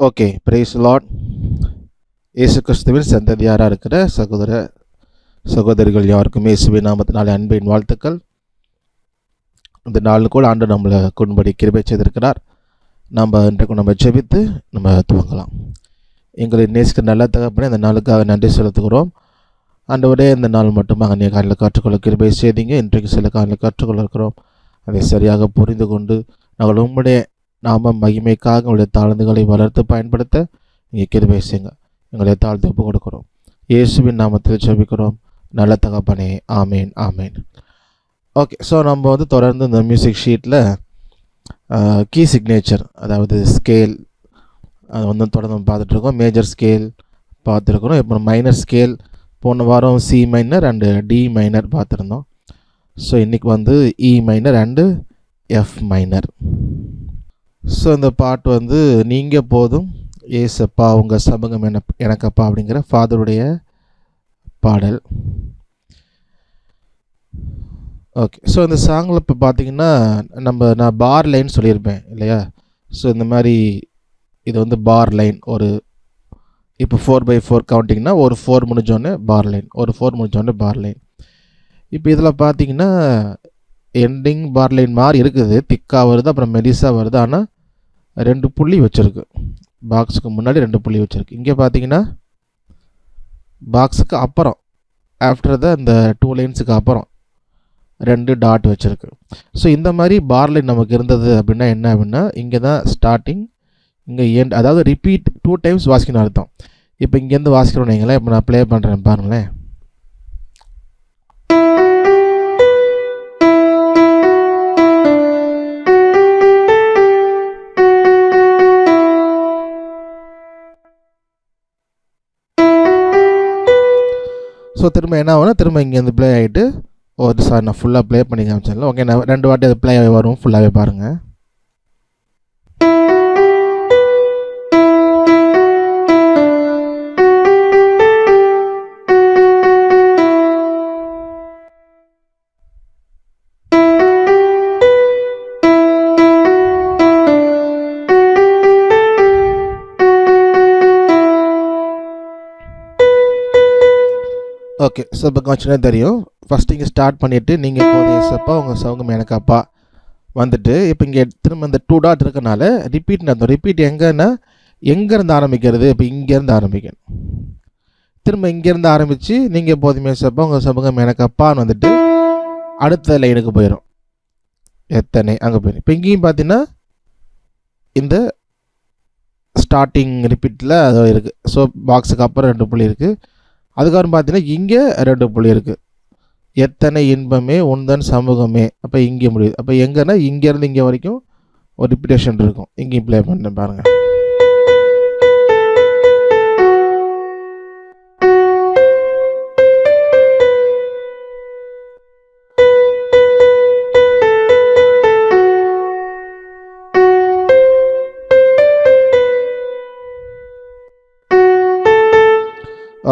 Okay, price Lord. இயேசு கிறிஸ்துவின் சந்ததியாராக இருக்கிற சகோதர சகோதரிகள் யாருக்கும் இயேசுவின் நாமத்தினாலே அன்பின் வாழ்த்துக்கள். இந்த நாள் கூட ஆண்டு நம்மளை கொண்டுபடி கிருபை செய்திருக்கிறார். இன்றைக்கு ஜெபித்து நம்ம துவங்கலாம். எங்களை நேசிக்கிற நல்ல தகப்பனே, இந்த நாளுக்காக நன்றி செலுத்துகிறோம். ஆண்டவரே, இந்த நாள் மட்டுமாக நீ காலையில் கற்றுக்கொள்ள கிருபை செய்தீங்க. இன்றைக்கு சில காலையில் கற்றுக்கொள்ள இருக்கிறோம். அதை சரியாக புரிந்து கொண்டு நாங்கள் உம்முடைய நாம மகிமைக்காக உங்களுடைய தாழ்ந்துகளை வளர்த்து பயன்படுத்த நீங்கள் கிருபை செய்யுங்க. எங்களை தாழ்த்து ஒப்பு கொடுக்குறோம். இயேசுவின் நாமத்தில் ஜெபிக்கிறோம் நல்ல தகப்பனே, ஆமேன் ஆமேன். ஓகே, ஸோ நம்ம தொடர்ந்து இந்த மியூசிக் ஷீட்டில் கீ சிக்னேச்சர், அதாவது ஸ்கேல், அது தொடர்ந்து பார்த்துட்ருக்கோம். மேஜர் ஸ்கேல் பார்த்துருக்குறோம். இப்போ மைனர் ஸ்கேல் போன வாரம் C minor and D minor பார்த்துருந்தோம். ஸோ இன்றைக்கி E minor and F minor. So இந்த பாட்டு நீங்கள் போதும் ஏசப்பா உங்கள் சமூகம் எனக்கப்பா அப்படிங்கிற ஃபாதருடைய பாடல். ஓகே, ஸோ இந்த சாங்கில் இப்போ பார்த்தீங்கன்னா நான் பார் லைன் சொல்லியிருப்பேன் இல்லையா? ஸோ இந்த மாதிரி இது பார் லைன். இப்போ 4/4 கவுண்டிங்னா ஒரு 4 முடிஞ்சோடனே பார் லைன், ஒரு 4 முடிஞ்சோடனே பார் லைன். இப்போ இதில் பார்த்தீங்கன்னா எண்டிங் பார் லைன் மாதிரி இருக்குது, திக்காக வருது, அப்புறம் மெலிசாக வருது. ஆனால் 2 புள்ளி வச்சுருக்கு, பாக்ஸுக்கு முன்னாடி 2 புள்ளி வச்சுருக்கு. இங்கே பார்த்தீங்கன்னா பாக்ஸுக்கு அப்புறம் ஆஃப்டர் இந்த 2 லைன்ஸுக்கு அப்புறம் 2 டாட் வச்சுருக்கு. ஸோ இந்த மாதிரி பார் லைன் நமக்கு இருந்தது அப்படின்னா என்ன அப்படின்னா, இங்கே தான் ஸ்டார்டிங், இங்கே எண்ட், அதாவது ரிப்பீட் 2 டைம்ஸ் வாசிக்கணும் அர்த்தம். இப்போ இங்கேருந்து வாசிக்கிறோம் நீங்களே. இப்போ நான் ப்ளே பண்ணுறேன் பாருங்களேன். ஸோ திரும்ப என்ன ஆகும்னா, திரும்ப இங்கேருந்து ப்ளே ஆகிட்டு சார் நான் ஃபுல்லாக ப்ளே பண்ணி காமிச்சேன்ல. ஓகே, நான் 2 வாட்டி அது ப்ளே ஆகி வரும், ஃபுல்லாகவே பாருங்கள். ஓகே, ஸோ இப்போ கொஞ்சம் தெரியும். ஃபஸ்ட்டு இங்கே ஸ்டார்ட் பண்ணிவிட்டு நீங்கள் போதும் ஏசப்பா உங்கள் சமூகம் எனக்கப்பா வந்துட்டு, இப்போ இங்கே திரும்ப இந்த 2 டாட் இருக்கனால ரிப்பீட் நடந்தோம். ரிப்பீட் எங்கன்னா எங்கேருந்து ஆரம்பிக்கிறது? இப்போ இங்கேருந்து ஆரம்பிக்கணும். திரும்ப இங்கேருந்து ஆரம்பித்து நீங்கள் போதும் ஏசப்பா உங்கள் சமூகம் எனக்கப்பான்னு வந்துட்டு அடுத்த லைனுக்கு போயிடும். எத்தனை அங்கே போயிடும். இப்போ இங்கேயும் பார்த்தீங்கன்னா இந்த ஸ்டார்டிங் ரிப்பீட்டில் அது இருக்குது. ஸோ பாக்ஸுக்கு அப்புறம் 2 புள்ளி இருக்குது. அதுக்கப்புறம் பார்த்தீங்கன்னா இங்கே 2 புள்ளி இருக்குது. எத்தனை இன்பமே உந்தன் சமூகமே. அப்போ இங்கே முடியுது. அப்போ எங்கன்னா இங்கேருந்து இங்கே வரைக்கும் ஒரு ரிப்பீட்டேஷன் இருக்கும். இங்கேயும் ப்ளே பண்ண பாருங்கள்.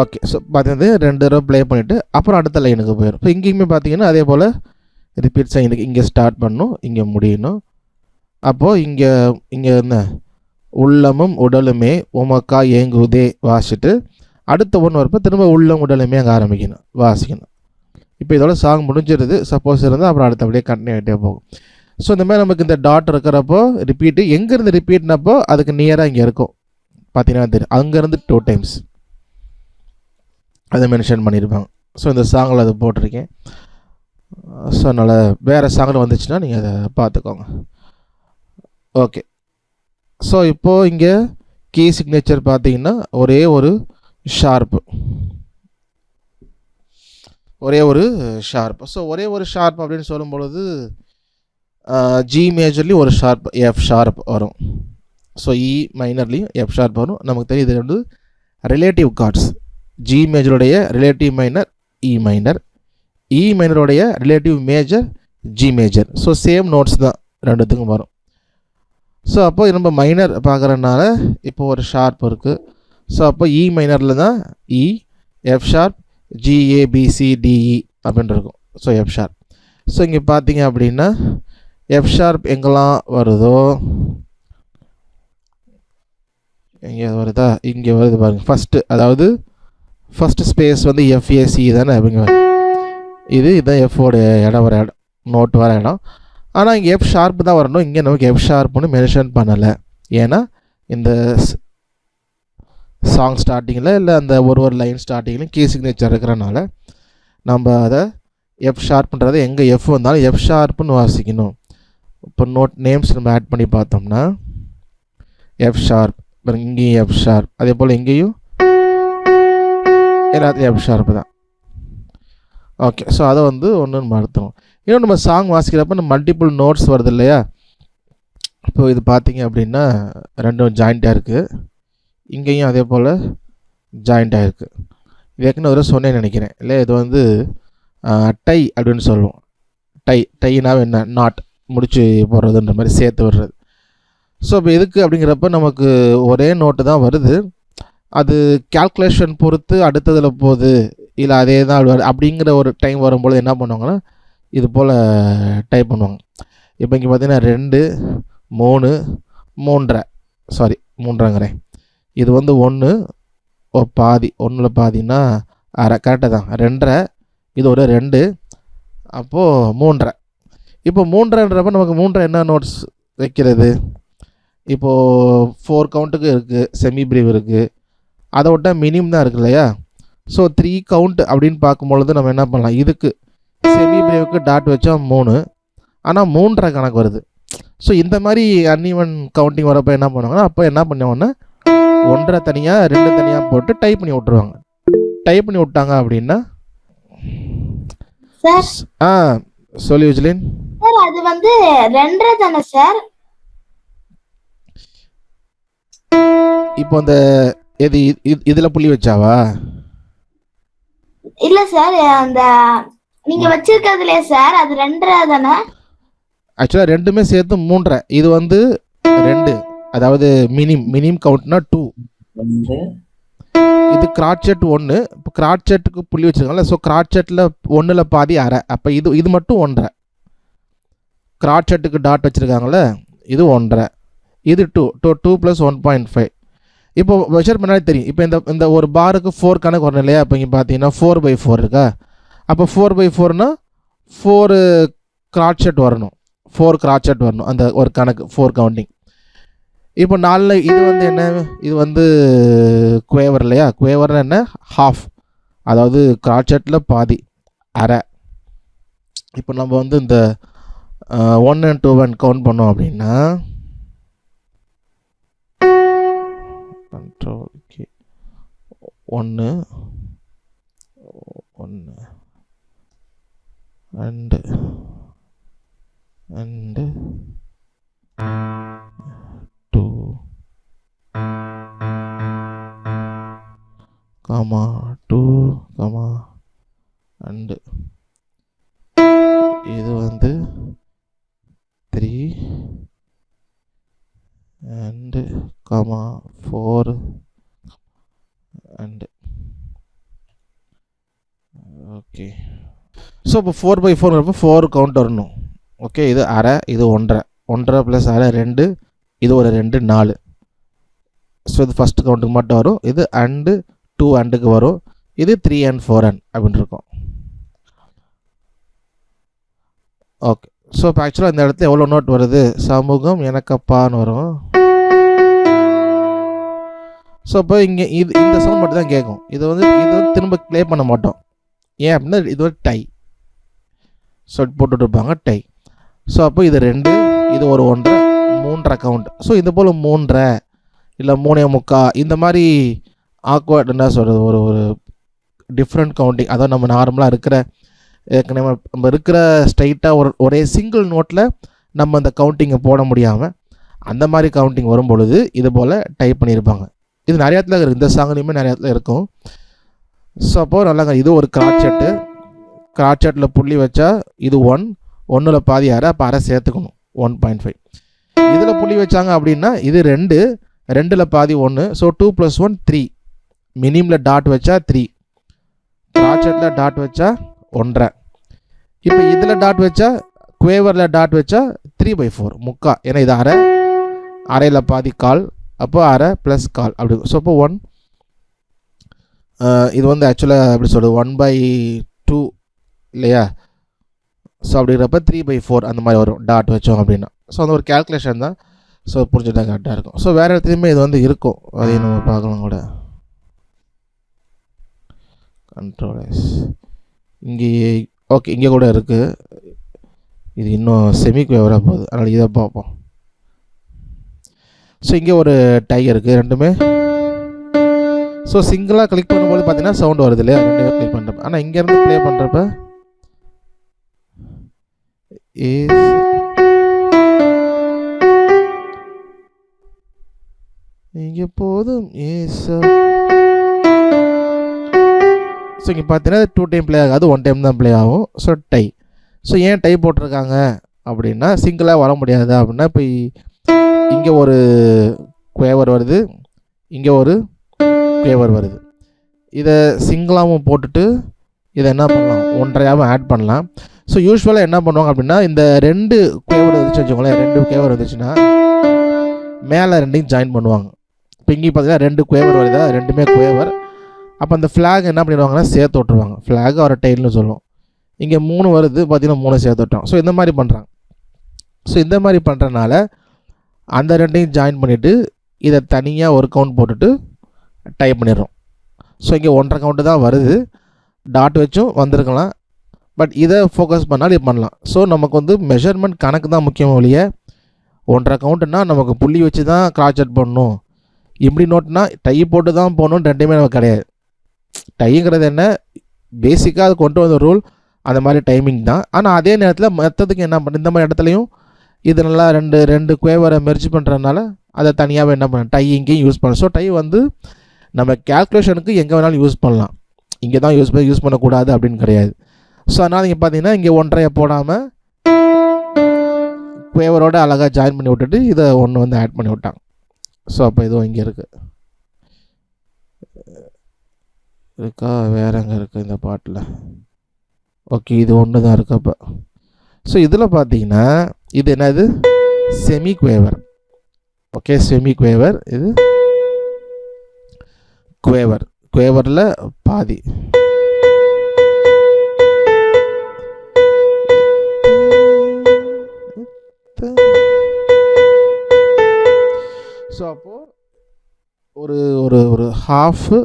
ஓகே, ஸோ பார்த்தீங்கன்னா 2 தடவை ப்ளே பண்ணிவிட்டு அப்புறம் அடுத்த லைனுக்கு போயிடும். ஸோ இங்கேயுமே பார்த்தீங்கன்னா அதே போல் ரிப்பீட் சைனுக்கு இங்கே ஸ்டார்ட் பண்ணணும், இங்கே முடியணும். அப்போது இங்கே என்ன உள்ளமும் உடலுமே உமக்கா ஏங்குதே வாசிட்டு அடுத்த ஒன்று வரப்போ திரும்ப உள்ளம் உடலுமே அங்கே ஆரம்பிக்கணும், வாசிக்கணும். இப்போ இதோட சாங் முடிஞ்சிருது. சப்போஸ் இருந்தால் அப்புறம் அடுத்தபடியே கண்டினியூ ஆகிட்டே போகும். ஸோ இந்த மாதிரி நமக்கு இந்த டாட் இருக்கிறப்போ ரிப்பீட்டு எங்கேருந்து ரிப்பீட்னப்போ அதுக்கு நியராக இங்கே இருக்கும். பார்த்தீங்கன்னா தெரியும், அங்கேருந்து 2 டைம்ஸ் அதை மென்ஷன் பண்ணியிருப்பாங்க. ஸோ இந்த சாங்கில் அது போட்டிருக்கேன். ஸோ அதனால் வேறு சாங்கில் வந்துச்சுன்னா நீங்கள் அதை பார்த்துக்கோங்க. ஓகே, ஸோ இப்போது இங்கே கீ சிக்னேச்சர் பார்த்தீங்கன்னா ஒரே ஒரு ஷார்ப்பு. ஸோ ஒரே ஒரு ஷார்ப் அப்படின்னு சொல்லும் பொழுது ஜி மேஜர்லேயும் ஒரு ஷார்ப், எஃப் ஷார்ப் வரும். ஸோ இ மைனர்லேயும் எஃப் ஷார்ப் வரும். நமக்கு தெரியும் இது ரிலேட்டிவ் கார்ட்ஸ். ஜி மேஜருடைய relative minor E minor, E மைனருடைய relative major G major. So same notes தான் ரெண்டுத்துக்கும் வரும். ஸோ அப்போ நம்ம மைனர் பார்க்குறதுனால இப்போ ஒரு ஷார்ப் இருக்குது. ஸோ அப்போ இ மைனரில் தான் இ, எஃப் ஷார்ப், ஜிஏபிசிடிஇ அப்படின்னு இருக்கும். So F sharp. ஸோ இங்கே பார்த்தீங்க அப்படின்னா எஃப் ஷார்ப் எங்கெல்லாம் வருதோ இங்கே வருதா, இங்கே வருது பாருங்கள். ஃபஸ்ட்டு அதாவது ஃபஸ்ட்டு ஸ்பேஸ் வந்து எஃப்ஏசி தானே. இங்கே இதுதான் எஃபோட இடம் வர இடம், நோட் வர இடம். ஆனால் இங்கே எஃப் ஷார்ப்பு தான் வரணும். இங்கே நமக்கு எஃப் ஷார்ப்புன்னு மென்ஷன் பண்ணலை. ஏன்னா இந்த சாங் ஸ்டார்டிங்கில் இல்லை அந்த ஒரு லைன் ஸ்டார்டிங்லையும் கீ சிக்னேச்சர் இருக்கிறனால நம்ம அதை எஃப் ஷார்ப்புன்றது எங்கே எஃப் வந்தாலும் எஃப் ஷார்ப்புன்னு வாசிக்கணும். இப்போ நோட் நேம்ஸ் நம்ம ஆட் பண்ணி பார்த்தோம்னா எஃப் ஷார்ப், இங்கேயும் எஃப் ஷார்ப், அதே போல் இங்கேயும் எல்லாத்தையும் எஃப் ஷார்ப்பு தான். ஓகே, ஸோ அதை வந்து ஒன்று மாற்றணும். இன்னும் நம்ம சாங் வாசிக்கிறப்ப நம்ம மல்டிபிள் நோட்ஸ் வருது இல்லையா. இப்போ இது பார்த்தீங்க அப்படின்னா ரெண்டும் ஜாயிண்ட்டாக இருக்குது, இங்கேயும் அதே போல் ஜாயிண்ட்டாக இருக்குது. இது ஏற்கனவே ஒரு சொன்னேன்னு நினைக்கிறேன் இல்லை. இது வந்து டை அப்படின்னு சொல்லுவோம். டைனாவே என்ன, நாட் முடிச்சு போடுறதுன்ற மாதிரி சேர்த்து விடுறது. ஸோ இப்போ எதுக்கு அப்படிங்கிறப்ப நமக்கு ஒரே நோட்டு தான் வருது, அது கேல்குலேஷன் பொறுத்து அடுத்ததில் போகுது இல்லை அதே தான் அப்படிங்கிற ஒரு டைம் வரும்பொழுது என்ன பண்ணுவாங்கன்னா இது போல் டைப் பண்ணுவாங்க. இப்போ இங்கே பார்த்தீங்கன்னா 2 3 3.5, சாரி 3.5ங்கிறேன். இது வந்து 1 பாதி, 1ல் பாதின்னா அரை, கரெக்டாக தான் 2.5, இது ஒரு 2, அப்போது 3.5. இப்போ 3.5ன்றப்ப நமக்கு 3.5 என்ன நோட்ஸ் வைக்கிறது. இப்போது 4 கவுண்ட்டுக்கு இருக்குது, செமி பிரீவ் இருக்குது, அதை விட்ட மினிமம் தான் இருக்குது இல்லையா. ஸோ 3 கவுண்ட் அப்படின்னு பார்க்கும்பொழுது நம்ம என்ன பண்ணலாம், இதுக்கு செமி பிரேவுக்கு டாட் வச்சா 3, ஆனால் 3.5 கணக்கு வருது. ஸோ இந்த மாதிரி அன்இவன் கவுண்டிங் வரப்போ என்ன பண்ணுவாங்கன்னா அப்போ என்ன பண்ணுவாங்கன்னா 1.5 தனியாக 2 தனியாக போட்டு டைப் பண்ணி விட்ருவாங்க. டைப் பண்ணி விட்டாங்க அப்படின்னா சொல்லி விஜிலின் சார் அது வந்து 2.5 தானே சார். இப்போ அந்த எது இதில் புள்ளி வச்சாவா? இல்ல சார், அந்த நீங்க வச்சிருக்கிறதுல சார் அது 2.5 தானே. ஆக்சுவலாக ரெண்டுமே சேர்த்து 3.5. இது வந்து 2, அதாவது மினிம் கவுண்ட்னா 2. இது கிராட்செட் 1. இப்போ கிராட்செட்டுக்கு புள்ளி வச்சுருக்காங்கல்ல, ஸோ கிராட்செட்டில் 1ல் பாதி அரை, அப்போ இது மட்டும் 1.5. கிராட்செட்டுக்கு டாட் வச்சுருக்காங்களே, இது 1.5, இது 2 + 1.5. இப்போ மெஷர் பண்ணாலே தெரியும். இப்போ இந்த ஒரு பாருக்கு 4 கணக்கு வரணும் இல்லையா. இப்போ இங்கே பார்த்தீங்கன்னா 4/4 இருக்கா. அப்போ 4/4னா 4 கிராட்செட் வரணும், 4 கிராட்செட் வரணும் அந்த ஒரு கணக்கு, 4 கவுண்டிங். இப்போ 4 இது வந்து என்ன, இது வந்து குவேவர் இல்லையா. குவேவர்னா என்ன, ஹாஃப், அதாவது கிராட்செட்டில் பாதி, அரை. இப்போ நம்ம வந்து இந்த 1 and 2 கவுண்ட் பண்ணோம் அப்படின்னா கண்ட்ரோல் கே 1 and 2, 2, and இது வந்து 3 and 4 and ஓகே. ஸோ இப்போ 4/4 4 கவுண்ட் வரணும். ஓகே, இது அரை, இது 1.5 + அரை 2, இது ஒரு 2 4. ஸோ இது ஃபஸ்ட்டு கவுண்ட்டுக்கு மட்டும் வரும். இது அண்டு 2 அண்டுக்கு வரும். இது 3 and 4 அப்படின்னு இருக்கும். ஓகே, ஸோ இப்போ ஆக்சுவலாக இந்த இடத்துல எவ்வளோ நோட் வருது, சமூகம் எனக்கப்பான்னு வரும். ஸோ இப்போ இங்கே இந்த சவுண்ட் மட்டும் தான் கேட்கும். இது வந்து திரும்ப ப்ளே பண்ண மாட்டோம். ஏன் அப்படின்னா இது ஒரு டை, ஸோ போட்டுட்ருப்பாங்க டை. ஸோ அப்போ இது 2, இது ஒரு 1.5 3.5 கவுண்ட். ஸோ இது போல் 3.5 இல்லை 3.25 இந்த மாதிரி ஆக்வர்ட் என்ன சொல்கிறது, ஒரு டிஃப்ரெண்ட் கவுண்டிங். அதான் நம்ம நார்மலாக இருக்கிற ஏற்கனவே நம்ம இருக்கிற ஸ்ட்ரைட்டாக ஒரே சிங்கிள் நோட்டில் நம்ம அந்த கவுண்டிங்கை போட முடியாமல் அந்த மாதிரி கவுண்டிங் வரும் பொழுது இது போல் டைப் பண்ணியிருப்பாங்க. இது நிறைய இடத்துல இருக்குது, இந்த சாங்லேயுமே நிறைய இடத்துல இருக்கும். ஸோ அப்போது நல்லாங்க, இது ஒரு கிராட்செட்டில் புள்ளி வச்சா இது 1ல் பாதி அரை, அப்போ அரை சேர்த்துக்கணும் 1.5. இதில் புள்ளி வச்சாங்க அப்படின்னா இது 2ல் பாதி 1, ஸோ 2 + 1 3. மினிமில் டாட் வச்சா 3, கிராட்செட்டில் டாட் வச்சா 1.5. இப்போ இதில் டாட் வச்சா, குவேவரில் டாட் வச்சா 3/4 முக்கா, ஏன்னா இது அரையில் பாதி கால், அப்போ அரை ப்ளஸ் கால் அப்படி. ஸோ அப்போ 1 இது வந்து ஆக்சுவலாக எப்படி சொல்கிறது 1/2 இல்லையா? ஸோ அப்படிங்கிறப்ப 3/4 அந்த மாதிரி வரும் டாட் வச்சோம் அப்படின்னா. ஸோ அந்த ஒரு கேல்குலேஷன் தான். ஸோ புரிஞ்சுட்டா கரெக்டாக இருக்கும். ஸோ வேறு இடத்துலையுமே இது வந்து இருக்கும், அதையும் நம்ம பார்க்கலாம் கூட. கண்ட்ரோலர்ஸ் இங்கே ஓகே, இங்கே கூட இருக்குது. இது இன்னும் செமிக்குவேவராக போகுது, அதனால் இதை பார்ப்போம். ஸோ இங்கே ஒரு டை இருக்குது ரெண்டுமே. ஸோ சிங்கிளாக கிளிக் பண்ணும்போது பார்த்தீங்கன்னா சவுண்ட் வருது இல்லையா, ரெண்டுமே கிளிக் பண்ணுறப்ப. ஆனால் இங்கேருந்து ப்ளே பண்ணுறப்ப இங்கே போதும் ஸோ இங்கே பார்த்தீங்கன்னா 2 டைம் ப்ளே ஆகாது, 1 டைம் தான் ப்ளே ஆகும். So tie. ஸோ ஏன் டை போட்டிருக்காங்க அப்படின்னா சிங்கிளாக வர முடியாது அப்படின்னா, இப்போ இங்கே ஒரு குவேவர் வருது, இங்கே ஒரு குவேவர் வருது. இதை சிங்கிளாகவும் போட்டுட்டு இதை என்ன பண்ணலாம், ஒன்றையாகவும் ஆட் பண்ணலாம். ஸோ யூஸ்வலாக என்ன பண்ணுவாங்க அப்படின்னா, இந்த 2 குவேவர் வந்துச்சு வச்சுக்கோங்களேன், 2 குவேவர் வந்துச்சுன்னா மேலே 2ஐயும் ஜாயின் பண்ணுவாங்க. இப்போ இங்கே பார்த்தீங்கன்னா 2 குவேவர் வருதா, ரெண்டுமே குவேவர். அப்போ அந்த ஃப்ளாக் என்ன பண்ணிடுவாங்கன்னா சேர்த்து விட்ருவாங்க. ஃப்ளாக் ஒரு டைல்னு சொல்லுவோம். இங்கே 3 வருது பார்த்தீங்கன்னா 3 சேர்த்து விட்டோம். ஸோ இந்த மாதிரி பண்ணுறாங்க. ஸோ இந்த மாதிரி பண்ணுறனால அந்த 2ஐயும் ஜாயின் பண்ணிவிட்டு இதை தனியாக ஒரு கவுண்ட் போட்டுட்டு டைப் பண்ணிடுறோம். ஸோ இங்கே 1.5 கவுண்ட்டு தான் வருது, டாட் வச்சும் வந்திருக்கலாம். பட் இதை ஃபோக்கஸ் பண்ணாலும் இது பண்ணலாம். ஸோ நமக்கு வந்து மெஷர்மெண்ட் கணக்கு தான் முக்கியம் ஒழிய 1.5 கவுண்ட்டுனா நமக்கு புள்ளி வச்சு தான் கிராஸ் செட் பண்ணணும், இப்படி நோட்னா டை போட்டு தான் போகணும், ரெண்டுமே நமக்கு கிடையாது. டைங்கிறது என்ன, பேசிக்காக அது கொண்டு வந்த ரூல் அந்த மாதிரி டைமிங் தான். ஆனால் அதே நேரத்தில் மற்றதுக்கு என்ன பண்ண, இந்த மாதிரி இடத்துலையும் இது நல்லா ரெண்டு குவேவரை மெர்ஜ் பண்ணுறதுனால அதை தனியாகவே என்ன பண்ண டை இங்கேயும் யூஸ் பண்ணலாம். ஸோ டை வந்து நம்ம கேல்குலேஷனுக்கு எங்கே வேணாலும் யூஸ் பண்ணலாம், இங்கே தான் யூஸ் பண்ணக்கூடாது அப்படின்னு கிடையாது. ஸோ அதனால் இங்கே பார்த்தீங்கன்னா இங்கே 1.5 போடாமல் குவேவரோட அழகாக ஜாயின் பண்ணி விட்டுட்டு இதை ஒன்று வந்து ஆட் பண்ணி விட்டாங்க. ஸோ அப்போ இதுவும் இங்கே இருக்குது இருக்கா, வேற எங்கே இருக்குது இந்த பாட்டில்? ஓகே, இது ஒன்று தான் இருக்கு. அப்போ ஸோ இதில் பார்த்தீங்கன்னா இது என்னது, semi quaver. Okay, semi quaver. இது குவேவரில் பாதி. ஸோ அப்போது ஒரு ஒரு ஹாஃபு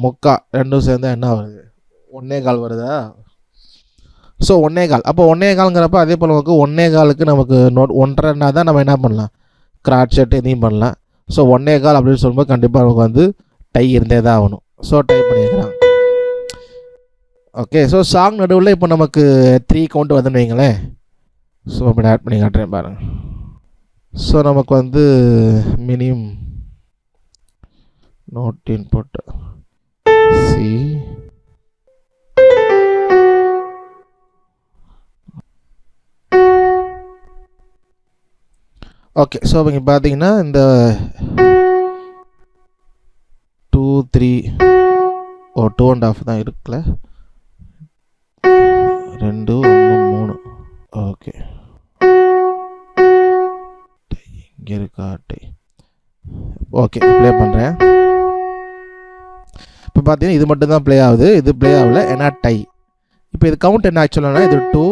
முக்கா ரெண்டும் சேர்ந்து என்ன வருது, 1.25 வருதா? ஸோ 1.25. அப்போ 1.25ங்கிறப்ப அதே போல் நமக்கு 1.25க்கு நமக்கு நோட் 1.5னா தான் நம்ம என்ன பண்ணலாம், கிராஸ் செட் எதையும் பண்ணலாம். ஸோ 1.25 அப்படின்னு சொல்லும்போது கண்டிப்பாக நமக்கு வந்து டை இருந்தே தான் ஆகணும். ஸோ டைப் பண்ணியிருக்கிறாங்க. ஓகே, ஸோ சாங் நடுவில் இப்போ நமக்கு 3 கவுண்ட் வந்துன்னு வைங்களேன். ஸோ அப்படி ஆட் பண்ணி காட்டுறேன் பாருங்கள். ஸோ நமக்கு வந்து minimum note input C okay. So இங்கே பார்த்தீங்கன்னா இந்த 2 3 2.5 தான் இருக்குல்ல, 2 1 3. ஓகே, இங்கே இருக்கா டை? ஓகே, ப்ளே பண்ணுறேன். இப்போ பார்த்தீங்கன்னா இது மட்டும் தான் ப்ளே ஆகுது, இது ப்ளே ஆகல, ஏன்னா டை. இப்போ இது கவுண்ட் என்ன ஆக்சுவலாக, இது 2,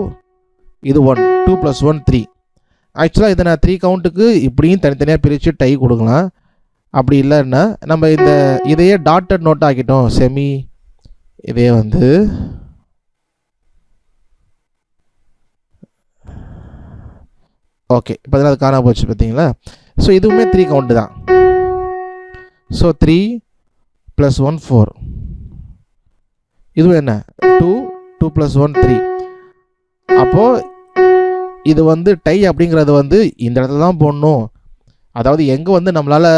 இது 1, 2 + 1 3. ஆக்சுவலாக இதை நான் 3 கவுண்ட்டுக்கு இப்படியும் தனித்தனியாக பிரித்து டை கொடுக்கலாம். அப்படி இல்லைன்னா நம்ம இதையே டாட்டட் நோட் ஆக்கிட்டோம், செமி. இதே வந்து ஓகே, இப்போ அது காணாம போச்சு பார்த்தீங்களா? ஸோ இதுவுமே 3 கவுண்ட்டு தான். ஸோ 3 + 1 4. இதுவும் என்ன 2 + 1 3. அப்போது இது வந்து டை அப்படிங்கிறது வந்து இந்த இடத்துல தான் போடணும். அதாவது எங்கே வந்து நம்மளால்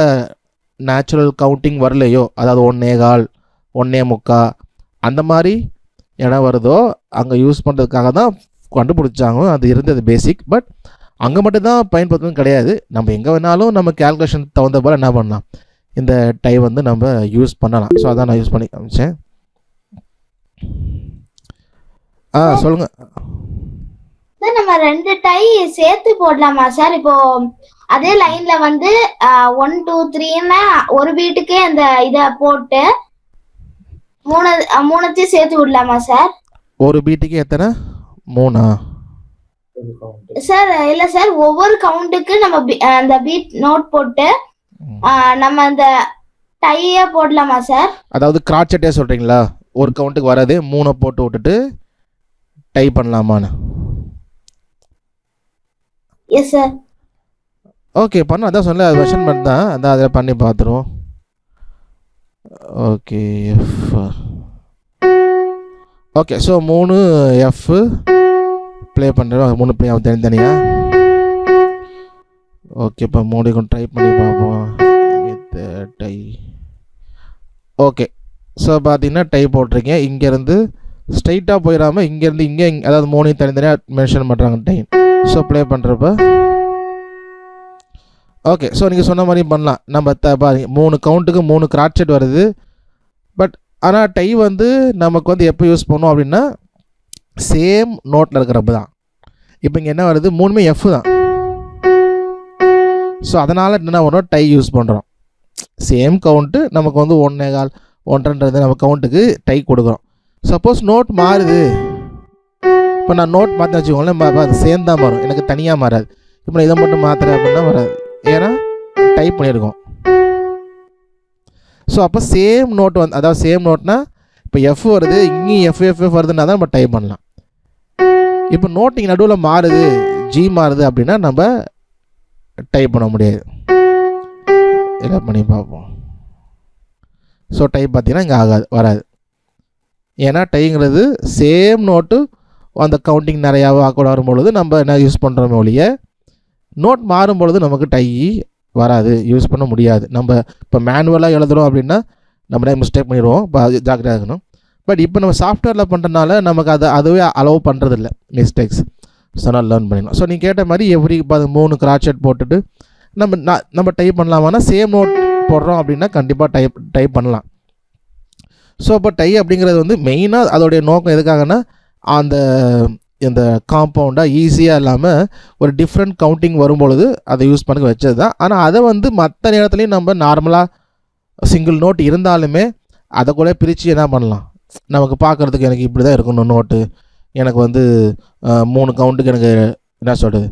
நேச்சுரல் கவுண்டிங் வரலையோ, அதாவது 1.25 1.25 அந்த மாதிரி இடம் வருதோ அங்கே யூஸ் பண்ணுறதுக்காக தான் கண்டுபிடிச்சாங்க. அது இருந்தது பேசிக். பட் அங்கே மட்டும்தான் பயன்படுத்தணும் கிடையாது. நம்ம எங்கே வேணாலும் நம்ம கேல்குலேஷன் தகுந்த போல் என்ன பண்ணலாம், இந்த டை வந்து நம்ம யூஸ் பண்ணலாம். ஸோ அதான் நான் யூஸ் பண்ணி காமிச்சேன். சொல்லுங்கள். நம்ம 2 டை சேர்த்து போடலாமா சார்? இப்போ அதே லைன்ல வந்து 1 2 3ன்னு ஒரு பீட்டுக்கே அந்த இத போட்டு மூணுத்தையும் சேர்த்து விடலாமா சார்? ஒரு பீட்டுக்கு எத்தனை? 3ஆ சார்? இல்ல சார், ஒவ்வொரு கவுண்ட்டுக்கு நம்ம அந்த பீட் நோட் போட்டு நம்ம அந்த டைய போடலாமா சார்? அதாவது கிராச்சட்டே சொல்கிறீங்களா? ஒரு கவுண்ட்டுக்கு வராது 3 போட்டு விட்டுட்டு டை பண்ணலாமான்னு? Yes sir. ஓகே பண்ண, அதான் சொல்ல வெர்ஷன் பண்ணி தான் அதான் அதை பண்ணி பார்த்துருவோம். Okay F. Okay so 3 F play பண்ணுறோம், 3 ப்ளே ஆகும் தனித்தனியாக. ஓகே இப்போ 3 கொஞ்சம் ட்ரை பண்ணி பார்ப்போம். டை. ஓகே ஸோ பார்த்தீங்கன்னா டை போட்டிருக்கேன். இங்கேருந்து ஸ்ட்ரைட்டாக போயிடாமல் இங்கேருந்து இங்கே அதாவது 3 தனித்தனியாக மென்ஷன் பண்ணுறாங்க டைம். ஸோ ப்ளே பண்ணுறப்ப ஓகே ஸோ நீங்கள் சொன்ன மாதிரி பண்ணலாம். நம்ம பாருங்க 3 கவுண்ட்டுக்கு 3 கிராட்செட் வருது. பட் ஆனால் டை வந்து நமக்கு வந்து எப்போ யூஸ் பண்ணோம் அப்படின்னா சேம் நோட்டில் இருக்கிறப்ப தான். இப்போ இங்கே என்ன வருது? 3மே எஃப் தான். ஸோ அதனால் என்ன பண்ணோம்? டை யூஸ் பண்ணுறோம். சேம் கவுண்ட்டு நமக்கு வந்து 1.25 1.5 நம்ம கவுண்ட்டுக்கு டை கொடுக்குறோம். சப்போஸ் நோட் மாறுது, இப்போ நான் நோட் மாற்றி வச்சுக்கோங்களேன், அது சேம் தான் மாறும், எனக்கு தனியாக மாறாது. இப்போ நான் இதை மட்டும் மாற்றுறேன் அப்படின்னா வராது, ஏன்னா டைப் பண்ணியிருக்கோம். ஸோ அப்போ சேம் நோட் வந்து அதாவது சேம் நோட்னா இப்போ எஃப் வருது, இங்கேயும் எஃப் வருதுன்னா தான் நம்ம டைப் பண்ணலாம். இப்போ நோட் இங்கே நடுவில் மாறுது, ஜி மாறுது அப்படின்னா நம்ம டைப் பண்ண முடியாது. இதை பண்ணி பார்ப்போம். ஸோ டைப் பார்த்தீங்கன்னா இங்கே ஆகாது, வராது. ஏன்னா டைங்கிறது சேம் நோட்டு அந்த கவுண்டிங் நிறையாவோ ஆக்கோட வரும்பொழுது நம்ம என்ன யூஸ் பண்ணுறோமே ஒழிய நோட் மாறும் பொழுது நமக்கு டை வராது, யூஸ் பண்ண முடியாது. நம்ம இப்போ மேனுவலாக எழுதுகிறோம் அப்படின்னா நம்ம மிஸ்டேக் பண்ணிடுவோம், இப்போ ஜாக்கிரதையாக இருக்கணும். பட் இப்போ நம்ம சாஃப்ட்வேரில் பண்ணுறதுனால நமக்கு அதுவே அலோவ் பண்ணுறதில்ல மிஸ்டேக்ஸ். ஸோ நான் லேர்ன் பண்ணிடலாம். ஸோ நீங்கள் கேட்ட மாதிரி எவ்ரி 3 கிராட்செட் போட்டுட்டு நம்ம டைப் பண்ணலாமான்னா சேம் நோட் போடுறோம் அப்படின்னா கண்டிப்பாக டைப் பண்ணலாம். ஸோ இப்போ டை அப்படிங்கிறது வந்து மெயினாக அதோடைய நோக்கம் எதுக்காகனா அந்த இந்த காம்பவுண்டாக ஈஸியாக இல்லாமல் ஒரு டிஃப்ரெண்ட் கவுண்டிங் வரும்பொழுது அதை யூஸ் பண்ண வச்சது தான். ஆனால் அதை வந்து மற்ற நேரத்துலையும் நம்ம நார்மலாக சிங்கிள் நோட் இருந்தாலுமே அதை கூட பிரித்து என்ன பண்ணலாம், நமக்கு பார்க்குறதுக்கு எனக்கு இப்படி தான் இருக்கணும் நோட்டு, எனக்கு வந்து 3 கவுண்ட்டுக்கு எனக்கு என்ன சொல்கிறது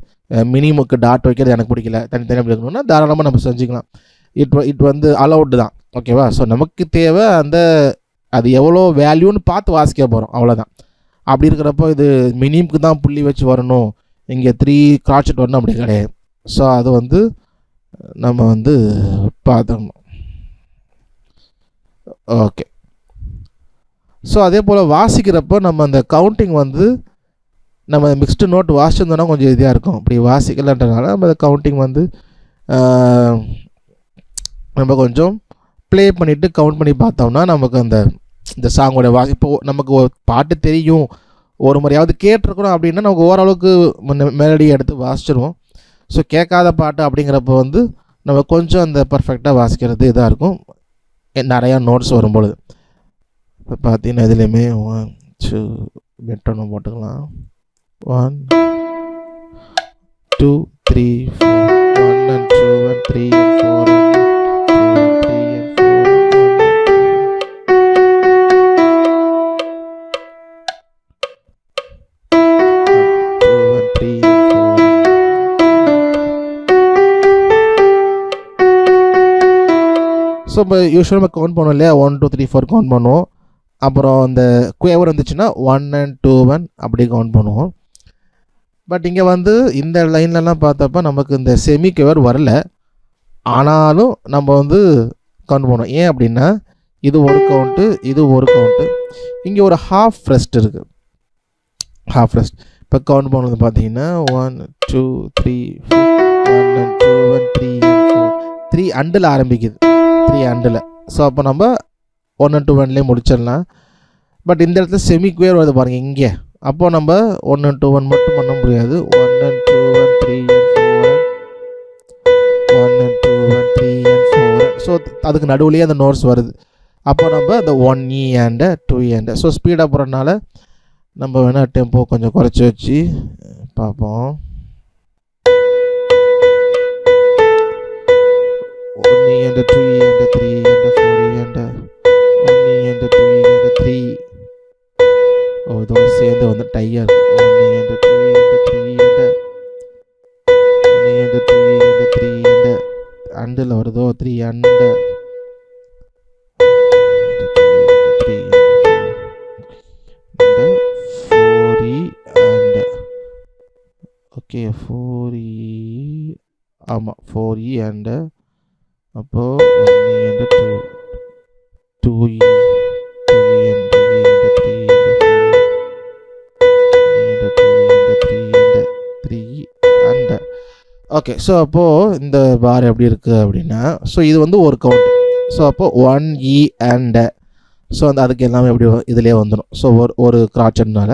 மினிமுக்கு டாட் வைக்கிறது எனக்கு பிடிக்கல, தனித்தனியாக அப்படி இருக்கணும்னா தாராளமாக நம்ம செஞ்சுக்கலாம். இட் வந்து அலௌடு தான். ஓகேவா? ஸோ நமக்கு தேவை அந்த அது எவ்வளோ வேல்யூன்னு பார்த்து வாசிக்க போகிறோம், அவ்வளோதான். அப்படி இருக்கிறப்போ இது மினிமுக்கு தான் புள்ளி வச்சு வரணும், இங்கே 3 கிராட்செட் வரணும், அப்படி கிடையாது. ஸோ அது வந்து நம்ம வந்து பார்த்துக்கணும். ஓகே ஸோ அதே போல் வாசிக்கிறப்போ நம்ம அந்த கவுண்டிங் வந்து நம்ம மிக்ஸ்டு நோட் வாசிச்சிருந்தோன்னா கொஞ்சம் இதாக இருக்கும். அப்படி வாசிக்கலன்றனால நம்ம அந்த கவுண்டிங் வந்து நம்ம கொஞ்சம் ப்ளே பண்ணிவிட்டு கவுண்ட் பண்ணி பார்த்தோம்னா நமக்கு இந்த சாங்கோட இப்போ நமக்கு ஒரு பாட்டு தெரியும், ஒரு முறையாவது கேட்டிருக்கிறோம் அப்படின்னா நமக்கு ஓரளவுக்கு மெலடி எடுத்து வாசிச்சிருவோம். ஸோ கேட்காத பாட்டு அப்படிங்கிறப்ப வந்து நம்ம கொஞ்சம் அந்த பர்ஃபெக்டாக வாசிக்கிறது இதாக இருக்கும் நிறையா நோட்ஸ் வரும்பொழுது. இப்போ பார்த்தீங்கன்னா இதுலேயுமே 1 2 மெட்டோன்னு போட்டுக்கலாம். 1 2 3 4 1 and 2 and 3 and 4 and 2 and 3 and 4 and 2 and 3 and 4. So இப்போ யூஸ்வலாக நம்ம கவுண்ட் பண்ணுவோம் இல்லையா, 1 2 3 4 கவுண்ட் பண்ணுவோம். அப்புறம் இந்த குவேவர் வந்துச்சுன்னா 1 and 2 1 அப்படி கவுண்ட் பண்ணுவோம். பட் இங்கே வந்து இந்த லைன்லலாம் பார்த்தப்ப நமக்கு இந்த செமி குவேவர் வரல, ஆனாலும் நம்ம வந்து கவுண்ட் பண்ணுவோம். ஏன் அப்படின்னா இது ஒரு கவுண்ட்டு, இது ஒரு கவுண்ட்டு, இங்கே ஒரு ஹாஃப் ரெஸ்ட் இருக்குது, ஹாஃப் ரெஸ்ட். இப்போ கவுண்ட் பண்ணுறது பார்த்தீங்கன்னா 1 2 3 4 1 and 2 and 3 and 4 3 அண்டில் ஆரம்பிக்குது, 3 அண்டில். ஸோ அப்போ நம்ம 1 and 2 1லேயே முடிச்சிடலாம். பட் இந்த இடத்துல செமி குவேர் வருது பாருங்கள் இங்கே, அப்போது நம்ம 1 and 2 1 மட்டும் பண்ண முடியாது. 1 and 2 and 3 and 4 1 and 2 and 3 and 4. So அதுக்கு நடுவுலேயே அந்த நோட்ஸ் வருது. அப்போ நம்ம அந்த 1E and 2E and so ஸ்பீடாக போகிறதுனால நம்ம வேணால் டெம்போ கொஞ்சம் குறைச்சி வச்சு பார்ப்போம். 1 and 2 and 3 and 4 and 1 and 2 and 3. இதோட சேர்ந்து வந்து டையாக இருக்குது. 1 and 2 and 3 and 1 and 2 and 3 and until வருதோ 3 and 4e and okay 4e ஆமாம் 4e and அப்போ 1 and 2e and 3 and 3 and okay. So அப்போது இந்த பார் எப்படி இருக்குது அப்படின்னா, ஸோ இது வந்து ஒரு கவுண்ட். ஸோ அப்போது 1e and ஸோ அந்த அதுக்கு எல்லாமே எப்படி இதிலே வந்துடும். ஸோ ஒரு கிராச்சட்னால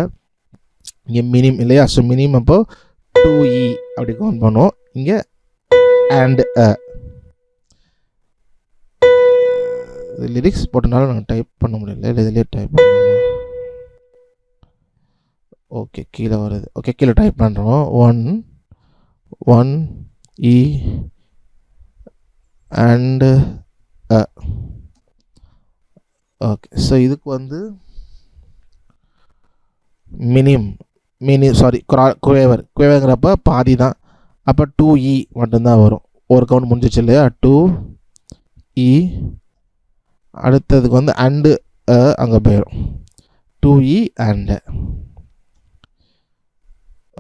இங்கே மினிமம் இல்லையா. ஸோ மினிமம் அப்போது 2e அப்படி கவுண்ட் பண்ணுவோம். இங்கே அண்ட் லிரிக்ஸ் போட்டனால நாங்கள் டைப் பண்ண முடியல, இல்லை இதிலே டைப் பண்ணுவோம். ஓகே கீழே வருது. ஓகே கீழே டைப் பண்ணுறோம். 1e and okay. ஸோ இதுக்கு வந்து குவேவருங்கிறப்ப பாதி தான். அப்போ 2e மட்டும்தான் வரும். ஒரு கவுண்ட் முடிஞ்சிச்சு இல்லையா. 2e அடுத்ததுக்கு வந்து அண்டு அங்கே போயிடும். 2e and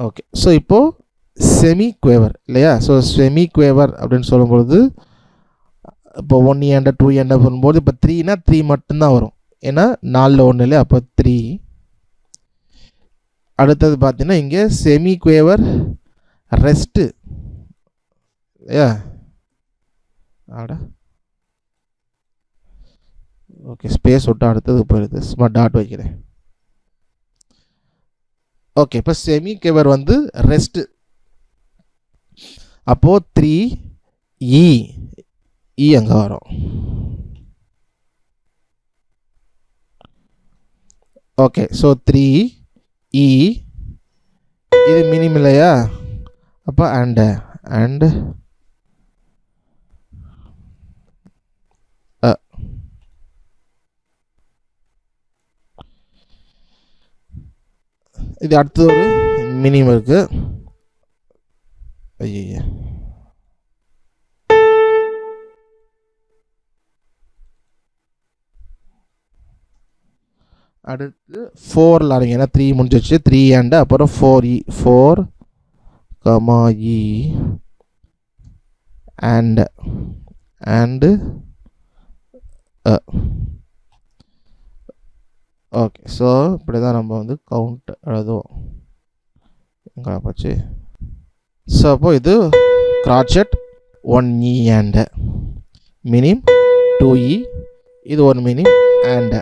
okay. ஸோ இப்போது செமி குவேவர் இல்லையா. ஸோ செமி குவேவர் அப்படின்னு சொல்லும்பொழுது இப்போ 1e and 2e and பண்ணும்போது இப்போ 3னா 3 மட்டும்தான் வரும். ஏன்னா 4ல் 1 இல்லையா. அப்போ 3. அடுத்தது பார்த்தீங்கன்னா இங்கே செமி குவேவர் ரெஸ்ட்டு இல்லையா. ஓகே ஸ்பேஸ் விட்டு அடுத்தது போயிடுது. சும்மா டாட் வைக்கிறேன். ஓகே இப்போ செமி குவேவர் வந்து ரெஸ்ட்டு. அப்போது 3e அங்கே வரும். ஓகே ஸோ 3e இது மினிமம் இல்லையா. அப்போ அண்ட் இது அடுத்தது ஒரு மினிமம் இருக்குது. ஐயா அடுத்து 4ல் ஆரம்பிங்க. ஏன்னா 3 முடிஞ்சிச்சு. 3 and அப்புறம் 4e 4e and okay. So இப்படி தான் நம்ம வந்து கவுண்ட் எழுதுவோம். எங்கே போச்சு. ஸோ அப்போ இது கிராச்சட் 1e and மினிம் 2e இது ஒரு மினிம் and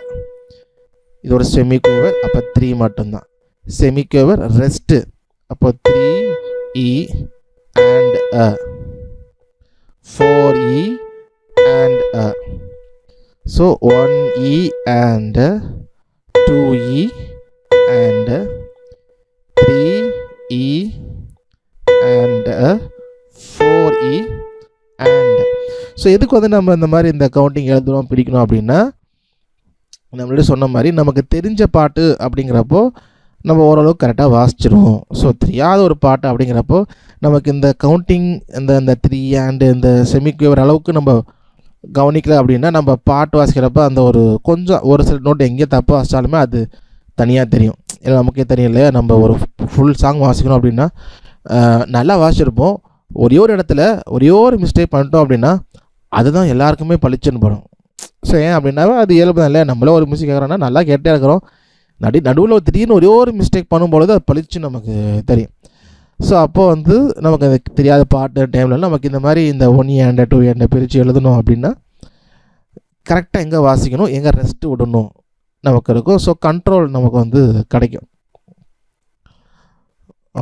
இது ஒரு செமி குவேவர். அப்போ 3 மட்டும்தான். Semi quaver rest. அப்போ 3e and 4e and so 1e and 2e and 3e and 4e and so எதுக்கு வந்து நம்ம இந்த மாதிரி இந்த கவுண்டிங் எழுதுறோம் பிடிக்கணும் அப்படின்னா, நம்மளே சொன்ன மாதிரி நமக்கு தெரிஞ்ச பாட்டு அப்படிங்கிறப்போ நம்ம ஓரளவுக்கு கரெக்டாக வாசிச்சிருவோம். ஸோ தெரியாத ஒரு பாட்டு அப்படிங்கிறப்போ நமக்கு இந்த கவுண்டிங் இந்த 3 and இந்த செமிக்குவேவர் அளவுக்கு நம்ம கவனிக்கல அப்படின்னா நம்ம பாட்டு வாசிக்கிறப்ப அந்த ஒரு சில நோட்டு எங்கேயும் தப்பு வாசித்தாலுமே அது தனியாக தெரியும். ஏன்னா நமக்கே தெரியும் இல்லையா. நம்ம ஒரு ஃபுல் சாங் வாசிக்கணும் அப்படின்னா நல்லா வாசிச்சிருப்போம். ஒரே ஒரு இடத்துல ஒரே ஒரு மிஸ்டேக் பண்ணிட்டோம் அப்படின்னா அதுதான் எல்லாருக்குமே பளிச்சுன்னு படும். ஸோ ஏன் அப்படின்னா அது இயல்பு தான் இல்லையா. நம்மளே ஒரு மியூசிக் கேட்குறோன்னா நல்லா கேட்டே இருக்கிறோம். நடுவில் திடீர்னு ஒரே ஒரு மிஸ்டேக் பண்ணும்பொழுது அது பளிச்சு நமக்கு தெரியும். ஸோ அப்போது வந்து நமக்கு அது தெரியாத பாட்டு டைம்லலாம் நமக்கு இந்த மாதிரி இந்த 1e and 2e and பிரித்து எழுதணும் அப்படின்னா கரெக்டாக எங்கே வாசிக்கணும், எங்கே ரெஸ்ட்டு விடணும் நமக்கு இருக்கும். ஸோ கண்ட்ரோல் நமக்கு வந்து கிடைக்கும்.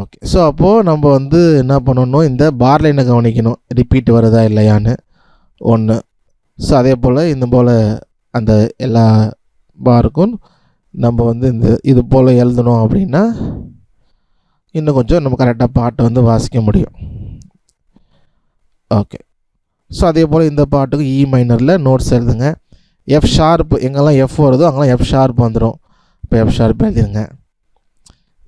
ஓகே. ஸோ அப்போது நம்ம வந்து என்ன பண்ணணும், இந்த பார் லைனை கவனிக்கணும் ரிப்பீட் வருதா இல்லையான்னு ஒன்று. ஸோ அதே போல் இந்த போல் அந்த எல்லா பாருக்கும் நம்ம வந்து இது போல் எழுதணும் அப்படின்னா இன்னும் கொஞ்சம் நம்ம கரெக்டாக பாட்டை வந்து வாசிக்க முடியும். ஓகே. ஸோ அதே போல் இந்த பாட்டுக்கு இ மைனரில் நோட்ஸ் எழுதுங்க. எஃப் ஷார்ப் எங்கெல்லாம் எஃப் வருதோ அங்கெல்லாம் எஃப் ஷார்ப் வந்துடும். இப்போ எஃப் ஷார்ப் எழுதிடுங்க.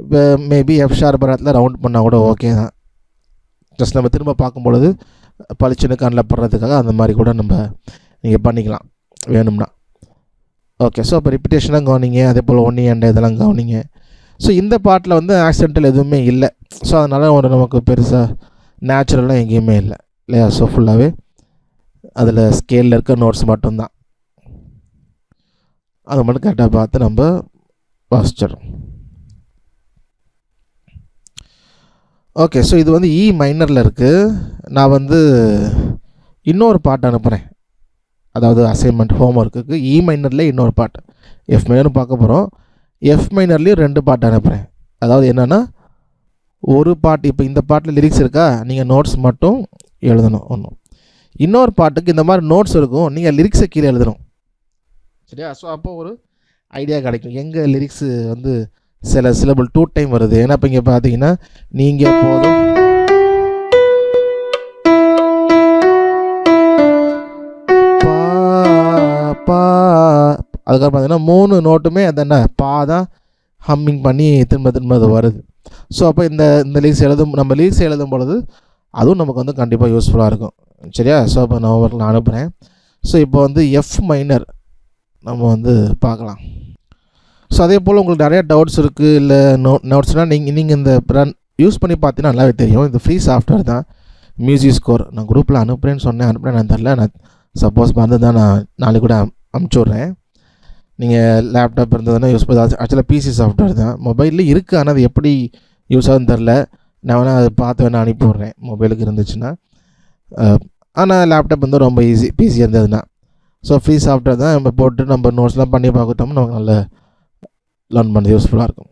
இப்போ மேபி எஃப் ஷார்ப் இடத்துல ரவுண்ட் பண்ணால் கூட ஓகே தான். ஜஸ்ட் நம்ம திரும்ப பார்க்கும்பொழுது பளிச்சுன்னு கண்ணில் படுறதுக்காக அந்த மாதிரி கூட நம்ம நீங்கள் பண்ணிக்கலாம் வேணும்னா. ஓகே, ஸோ இப்போ ரிப்பிட்டேஷனாக கவனிங்க. அதே போல் ஒன் அண்ட் இதெல்லாம் கவனிங்க. ஸோ இந்த பாட்டில் வந்து ஆக்சிடென்டல் எதுவுமே இல்லை. ஸோ அதனால் ஒரு நமக்கு பெருசாக நேச்சுரலாக எங்கேயுமே இல்லை இல்லையா. ஸோ ஃபுல்லாகவே அதில் ஸ்கேலில் இருக்க நோட்ஸ் மட்டும்தான். அதை மட்டும் கரெக்டாக பார்த்து நம்ம வாசிச்சிடும். ஓகே, ஸோ இது வந்து இ மைனரில் இருக்குது. நான் வந்து இன்னொரு பாட்டு அனுப்புகிறேன். அதாவது அசைன்மெண்ட் ஹோம்ஒர்க்குக்கு இ மைனரில் இன்னொரு பாட்டு எஃப் மைனர்னு பார்க்க போகிறோம். எஃப் மைனர்லேயும் 2 பாட்டு அனுப்புகிறேன். அதாவது என்னென்னா ஒரு பாட்டு, இப்போ இந்த பாட்டில் லிரிக்ஸ் இருக்கா, நீங்கள் நோட்ஸ் மட்டும் எழுதணும் ஒன்றும். இன்னொரு பாட்டுக்கு இந்த மாதிரி நோட்ஸ் இருக்கும், நீங்கள் லிரிக்ஸை கீழே எழுதணும். சரியா? ஸோ அப்போ ஒரு ஐடியா கிடைக்கும் எங்கே லிரிக்ஸு வந்து சில சிலபிள் 2 டைம் வருது. ஏன்னா இப்போ இங்கே பார்த்தீங்கன்னா நீங்கள் போதும் பா, அதுக்கப்புறம் பார்த்தீங்கன்னா 3 நோட்டுமே அது என்ன பா தான் ஹம்மிங் பண்ணி திரும்ப திரும்ப அது வருது. ஸோ அப்போ இந்த லிரிக்ஸ் நம்ம லிரிக்ஸ் எழுதும் பொழுது அதுவும் நமக்கு வந்து கண்டிப்பாக யூஸ்ஃபுல்லாக இருக்கும். சரியா? ஸோ அப்போ நான் உங்களுக்கு அனுப்புகிறேன். ஸோ இப்போ வந்து எஃப் மைனர் நம்ம வந்து பார்க்கலாம். ஸோ அதே போல் உங்களுக்கு நிறைய டவுட்ஸ் இருக்குது, இல்லை நோட்ஸ்னால் நீங்கள் இந்த யூஸ் பண்ணி பார்த்தீங்கன்னா நல்லாவே தெரியும். இது ஃப்ரீ சாஃப்ட்வேர் தான், மியூசிக் ஸ்கோர். நான் குரூப்பில் அனுப்புகிறேன்னு நான் தெரில. நான் சப்போஸ் வந்து தான் நான் நாளைக்கு கூட அனுப்பிச்சி விட்றேன். நீங்கள் லேப்டாப் இருந்ததுன்னா யூஸ் பண்ணி, ஆக்சுவலாக பிசி சாஃப்ட்வேர் தான், மொபைலில் இருக்குது. ஆனால் அது எப்படி யூஸ் ஆகுதுன்னு தெரில. நான் வேணால் அதை பார்த்து வேணால் அனுப்பி விட்றேன் மொபைலுக்கு இருந்துச்சுன்னா. ஆனால் லேப்டாப் வந்து ரொம்ப ஈஸி, பிசி இருந்ததுன்னா. ஸோ ஃப்ரீ சாஃப்ட்வேர் தான், நம்ம போட்டு நம்ம நோட்ஸ்லாம் பண்ணி பார்த்துட்டோம்னா நமக்கு நல்லா லேர்ன் பண்ணது யூஸ்ஃபுல்லாக இருக்கும்.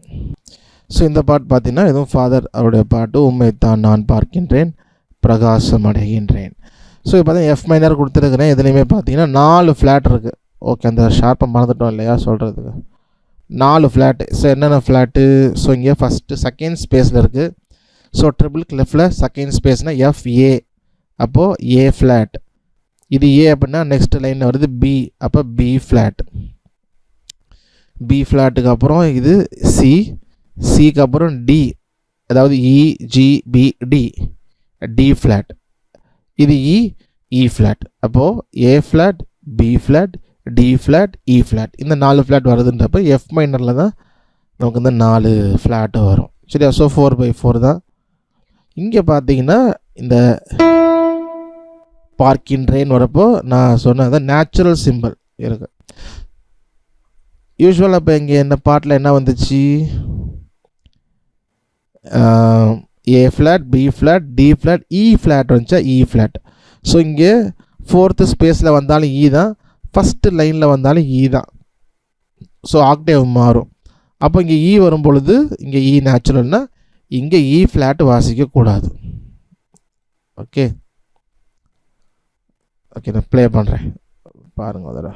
ஸோ இந்த பாட்டு பார்த்தீங்கன்னா இதுவும் ஃபாதர் அவருடைய பாட்டு, உண்மைத்தான் நான் பார்க்கின்றேன் பிரகாசம் அடைகின்றேன். ஸோ இப்போ தான் எஃப் மைனர் கொடுத்துருக்குறேன். இதுலேயுமே பார்த்தீங்கன்னா 4 ஃப்ளாட் இருக்குது. ஓகே, அந்த ஷார்ப்பை மறந்துட்டோம் இல்லையா சொல்கிறதுக்கு. 4 ஃப்ளாட்டு. ஸோ என்னென்ன ஃப்ளாட்டு? ஸோ இங்கே ஃபஸ்ட்டு செகண்ட் ஸ்பேஸில் இருக்குது. ஸோ ட்ரிபிள் கிளிஃபில் செகண்ட் ஸ்பேஸ்னால் எஃப்ஏ, அப்போது ஏ ஃப்ளாட். இது ஏ அப்படின்னா நெக்ஸ்ட் லைனில் வருது பி, அப்போ பி ஃப்ளாட். பி ஃப்ளாட்டுக்கு அப்புறம் இது சி, சிக்கு அப்புறம் டி, அதாவது இஜிபிடி, டி ஃப்ளாட். இது இ ஃப்ளாட். அப்போது A flat, B flat, D flat, E flat. இந்த 4 ஃப்ளாட் வருதுன்றப்போ எஃப் மைனரில் தான் நமக்கு இந்த 4 ஃப்ளாட்டு வரும். சரியா? ஸோ 4/4 தான். இங்கே பார்த்தீங்கன்னா இந்த பார்க்கின்றேன்னு வரப்போ நான் சொன்னது நேச்சுரல் சிம்பிள் இருக்கு. யூஸ்வலாக இப்போ இங்கே என்ன பாட்டில் என்ன வந்துச்சு? A flat, B flat, D flat, E flat வந்துச்சா? E flat. ஸோ இங்கே 4th ஸ்பேஸில் வந்தாலும் இ தான், ஃபஸ்ட்டு லைனில் வந்தாலும் இ தான். ஸோ ஆக்டேவ் மாறும். அப்போ இங்கே இ வரும் பொழுது இங்கே இ நேச்சுரல்னால் இங்கே இ ஃப்ளாட் வாசிக்கக்கூடாது. ஓகே ஓகே, நான் ப்ளே பண்ணுறேன் பாருங்கள் அதில்.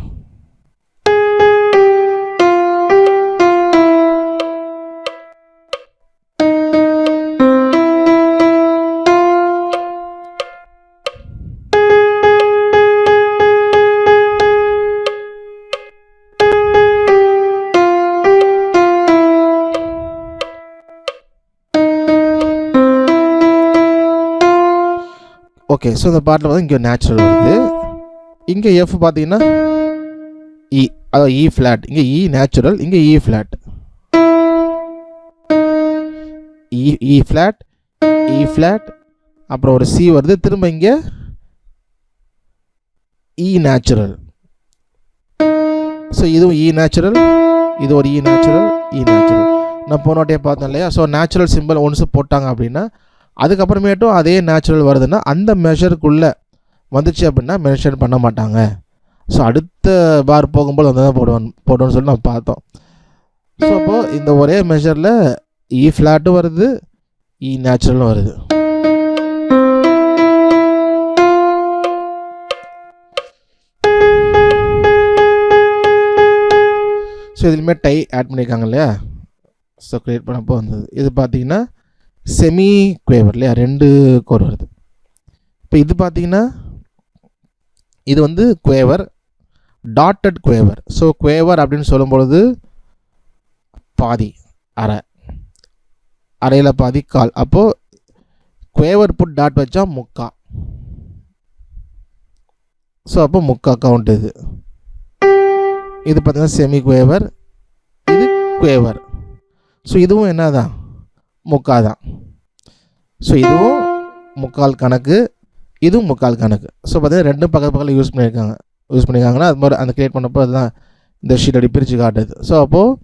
ஓகே, ஸோ இந்த பாட்டில் வந்து இங்கே நேச்சுரல் வருது. இங்கே எஃப் பார்த்தீங்கன்னா இ, அதாவது இ ஃப்ளாட். இங்கே இ நேச்சுரல், இங்கே இ flat. E flat, E flat, அப்புறம் ஒரு சி வருது. திரும்ப இங்கே இ நேச்சுரல். ஸோ இதுவும் இ நேச்சுரல், இது ஒரு இ நேச்சுரல், இ நேச்சுரல். நான் போனோட்டே பார்த்தேன் இல்லையா? ஸோ நேச்சுரல் சிம்பிள் ஒன்ஸ் போட்டாங்க அப்படின்னா அதுக்கப்புறமேட்டும் அதே நேச்சுரல் வருதுன்னா அந்த மெஷருக்குள்ளே வந்துச்சு அப்படின்னா மென்ஷன் பண்ண மாட்டாங்க. ஸோ அடுத்த பார் போகும்போது வந்து தான் போடுவோன்னு சொல்லி நம்ம பார்த்தோம். ஸோ அப்போது இந்த ஒரே மெஷரில் இ ஃப்ளாட்டும் வருது, இ நேச்சுரலும் வருது. ஸோ இதுலையுமே டை ஆட் பண்ணியிருக்காங்க இல்லையா? ஸோ க்ரியேட் பண்ணப்போ வந்தது. இது பார்த்தீங்கன்னா செமி குவேவர் இல்லையா? 2 கோர் வருது. இப்போ இது பார்த்தீங்கன்னா இது வந்து குவேவர், டாட்டட் குவேவர். ஸோ குவேவர் அப்படின்னு சொல்லும் பொழுது பாதி, அரை, அரையில் பாதி, கால். அப்போது குவேவர் புட் டாட் வச்சா முக்கா. ஸோ அப்போ முக்கா கவுண்ட் இது. இது பார்த்திங்கன்னா செமி குவேவர், இது குவேவர். ஸோ இதுவும் என்ன தான், முக்கா தான். ஸோ இதுவும் முக்கால் கணக்கு, இதுவும் முக்கால் கணக்கு. ஸோ பார்த்தீங்கன்னா ரெண்டும் பக்கத்தில் யூஸ் பண்ணியிருக்காங்கன்னா அது மாதிரி அந்த க்ரியேட் பண்ணப்போ அதுதான் இந்த ஷீட் அப்படி பிரித்து காட்டுது. ஸோ அப்போது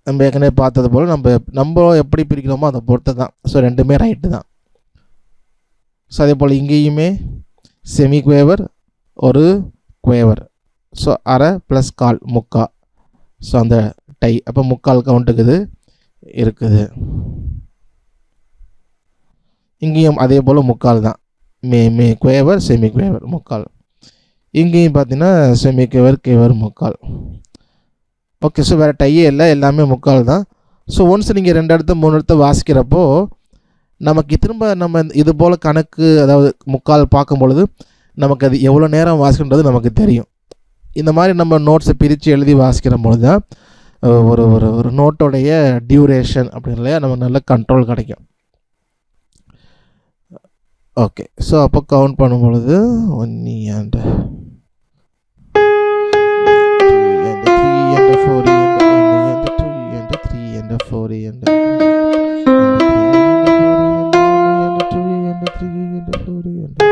நம்ம ஏற்கனவே பார்த்தது போல் நம்ம எப்படி பிரிக்கிறோமோ அதை பொறுத்து தான். ஸோ ரெண்டுமே ரைட்டு தான். ஸோ அதே போல் இங்கேயுமே செமி குவேவர், ஒரு குவேவர். ஸோ அரை ப்ளஸ் கால், முக்கா. ஸோ அந்த டை அப்போ முக்கால் கவுண்ட்டுக்கு இது இங்கேயும் அதே போல் முக்கால் தான். மே குவேவர், செமி குவேவர், முக்கால். இங்கேயும் பார்த்தீங்கன்னா செமி குவேவர், முக்கால். ஓகே. ஸோ வேறு டையே இல்லை, எல்லாமே முக்கால் தான். ஸோ ஒன்ஸ் நீங்கள் 2 இடத்த 3 இடத்த வாசிக்கிறப்போ நமக்கு திரும்ப நம்ம இது போல் கணக்கு, அதாவது முக்கால் பார்க்கும் பொழுது நமக்கு அது எவ்வளோ நேரம் வாசிக்கின்றது நமக்கு தெரியும். இந்த மாதிரி நம்ம நோட்ஸை பிரித்து எழுதி வாசிக்கிற பொழுது தான் ஒரு ஒரு ஒரு நோட்டோடைய டியூரேஷன் அப்படின்லையா நமக்கு நல்ல கண்ட்ரோல் கிடைக்கும். ஓகே. ஸோ அப்போ கவுண்ட் பண்ணும் பொழுது 1 and 2 and 3 and 4 and 1 and 2 and 3 and 4 and 3 and 4 and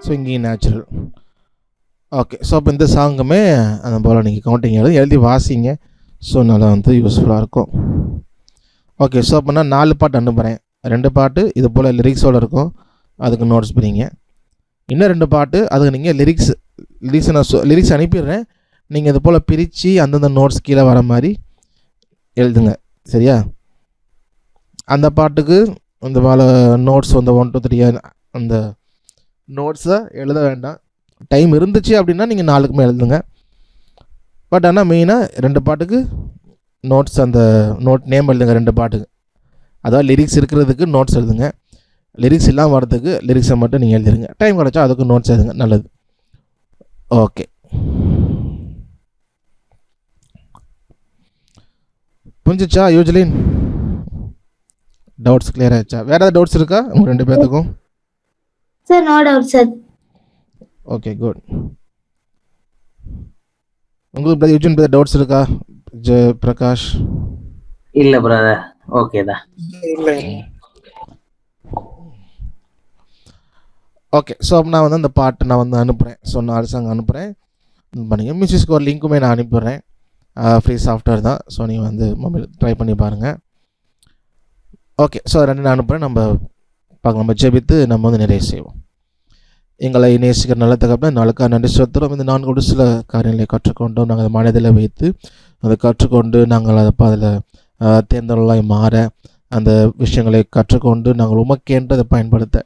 so இங்கேயும் நேச்சுரல். ஓகே. ஸோ அப்போ இந்த சாங்குமே அந்த போல் நீங்கள் கவுண்டிங் எழுதி வாசிங்க. ஸோ நல்லா வந்து யூஸ்ஃபுல்லாக இருக்கும். ஓகே. ஸோ அப்போ நான் 4 பாட்டு அனுப்புகிறேன். 2 பாட்டு இது போல் லிரிக்ஸோடு இருக்கும், அதுக்கு நோட்ஸ் பிடிங்க. இன்னும் 2 பாட்டு அதுக்கு நீங்கள் லிரிக்ஸ் அனுப்பிடுறேன். நீங்கள் இது போல் பிரித்து அந்தந்த நோட்ஸ் கீழே வர மாதிரி எழுதுங்க. சரியா? அந்த பாட்டுக்கு அந்த போல் நோட்ஸ் வந்து 1 2 3 அந்த நோட்ஸை எழுத வேண்டாம். டைம் இருந்துச்சு அப்படின்னா நீங்கள் 4க்குமே எழுதுங்க. பட் ஆனால் மெயினாக 2 பாட்டுக்கு நோட்ஸ், அந்த நோட் நேம் எழுதுங்க. 2 பாட்டுக்கு அதாவது லிரிக்ஸ் இருக்கிறதுக்கு நோட்ஸ் எழுதுங்க. லிரிக்ஸ் இல்லாமல் வரதுக்கு லிரிக்ஸை மட்டும் நீங்கள் எழுதிருங்க. டைம் கிடச்சா அதுக்கு நோட்ஸ் எழுதுங்க. நல்லது. ஓகே. புரிஞ்சிச்சா யூஜ்லின்? டவுட்ஸ் கிளியர் ஆயிடுச்சா? வேறு ஏதாவது டவுட்ஸ் இருக்கா உங்கள் 2 பேர்த்துக்கும்? Sir no doubt sir. Okay, good. உங்களுக்கு யூஜின் டவுட்ஸ் இருக்கா பிரகாஷ்? இல்ல பிரதர், ஓகே தான். ஓகே. ஸோ அப்போ நான் வந்து அந்த பாட்டு நான் வந்து அனுப்புகிறேன். ஸோ 4 சாங் அனுப்புகிறேன். பண்ணிங்க. மியூசிக் ஸ்கோர் லிங்க்குமே நான் அனுப்பிடுறேன். ஃப்ரீ சாஃப்ட்வேர் தான். ஸோ நீங்கள் வந்து மொபைல் ட்ரை பண்ணி பாருங்கள். ஓகே. ஸோ 2 நான் அனுப்புகிறேன். நம்ம பார்க்கலாம். நம்ம ஜெபித்து நம்ம வந்து நிறைய செய்வோம். எங்களை நேசிக்கிற நல்ல தகப்பனே, நாளுக்காக நன்றி செலுத்துகிறோம். இந்த 4 சில காரியங்களை கற்றுக்கொண்டோம். நாங்கள் அதை மனதில் வைத்து அதை கற்றுக்கொண்டு நாங்கள் அதை அதில் தேர்ந்தவர்களாய் மாற அந்த விஷயங்களை கற்றுக்கொண்டு நாங்கள் உமக்கேன்றதை பயன்படுத்த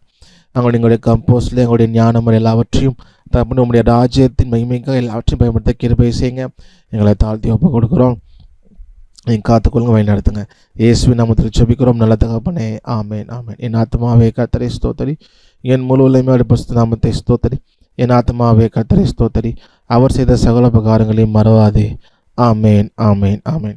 நாங்கள் எங்களுடைய கம்போஸ்டில் எங்களுடைய ஞானம் எல்லாவற்றையும் தப்பு உங்களுடைய ராஜ்யத்தின் மகிமைக்காக எல்லாவற்றையும் பயன்படுத்த கிருபை செய்யுங்க. எங்களை தாழ்த்தி ஒப்பு கொடுக்குறோம். நீங்கள் காத்துக்கொள்ளுங்க, வழி நடத்துங்க. இயேசுவின் நாமத்தில் ஜெபிக்கிறோம் நல்ல தகப்பனே. ஆமேன், ஆமேன். என் ஆத்மாவே கர்த்தரை ஸ்தோத்திரி, என் முழு உள்ளமையோட பரிசுத்த நாமத்தை ஸ்தோத்திரி. என் ஆத்மாவே கர்த்தரை ஸ்தோத்திரி, அவர் செய்த சகல உபகாரங்களையும் மறவாதே. ஆமேன், ஆமேன், ஆமேன்.